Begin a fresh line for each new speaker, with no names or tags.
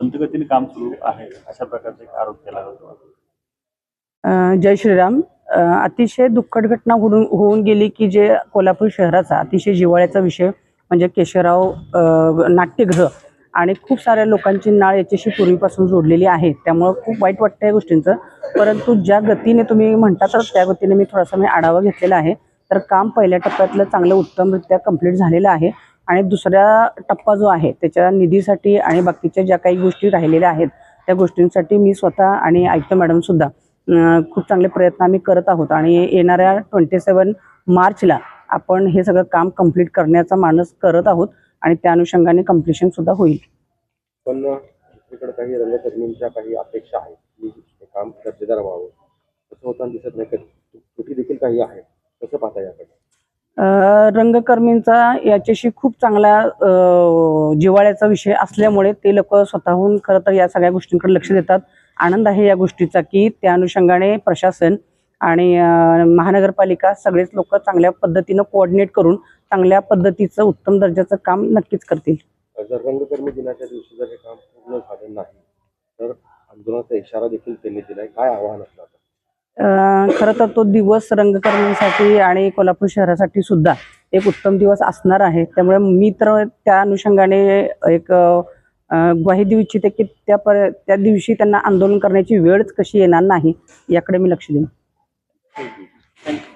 संथगतीने काम सुरू आहे अशा प्रकारचा एक आरोप केला जातो।
जय श्रीराम। अतिशय दुःखद घटना होऊन गेली की जे कोल्हापूर शहराचा अतिशय जिव्हाळ्याचा विषय म्हणजे केशवराव नाट्यगृह आणि खूप साऱ्या लोकांची नाळ याच्याशी पूर्वीपासून जोडलेली आहे, त्यामुळे खूप वाईट वाटतं या गोष्टींचं। परंतु ज्या गतीने तुम्ही म्हणता तर त्या गतीने मी थोडासा आढावा घेतलेला आहे। तर काम पहिल्या टप्प्यातलं चांगलं उत्तमरित्या कंप्लीट झालेलं आहे आणि दुसऱ्या टप्पा जो आहे त्याच्या निधीसाठी आणि बाकीच्या ज्या काही गोष्टी राहिलेल्या आहेत त्या गोष्टींसाठी मी स्वतः आणि आयुक्त मॅडम सुद्धा खूप चांगले प्रयत्न आम्ही करत आहोत आणि येणाऱ्या 27 मार्चला आपण हे सगळं काम कंप्लीट करण्याचा मानस करत आहोत आणि त्या अनुषंगाने कंप्लीशन सुद्धा होईल।
पण दुसरीकडे काही रंगकर्मींच्या काही अपेक्षा आहेत की हे काम दर्जेदार व्हावं, तसं होताना दिसत नाही, त्रुटी देखील काही आहेत, कसं पाहता याकडे?
रंगकर्मींचा याच्याशी खूप चांगला जिव्हाळ्याचा विषय असल्यामुळे ते लोक स्वतःहून खरं तर या सगळ्या गोष्टींकडे लक्ष देतात। आनंद आहे या गोष्टीचा की त्या अनुषंगाने प्रशासन आणि महानगरपालिका सगळेच लोक चांगल्या पद्धतीनं कोऑर्डिनेट करून चांगल्या पद्धतीचं उत्तम दर्जाचं काम नक्कीच करतील।
जर रंगकर्मी दिनाच्या दिवशी जर हे काम पूर्ण झालं नाही तर आंदोलनाचा इशारा देखील त्यांनी दिलाय, काय आव्हान असणार?
खरं तर तो दिवस रंगकर्मींसाठी आणि कोल्हापूर शहरासाठी सुद्धा एक उत्तम दिवस असणार आहे, त्यामुळे मी तर त्या अनुषंगाने एक ग्वाही देऊ इच्छिते की त्या दिवशी त्यांना आंदोलन करण्याची वेळच कशी येणार नाही याकडे मी लक्ष देईन।
थँक्यू।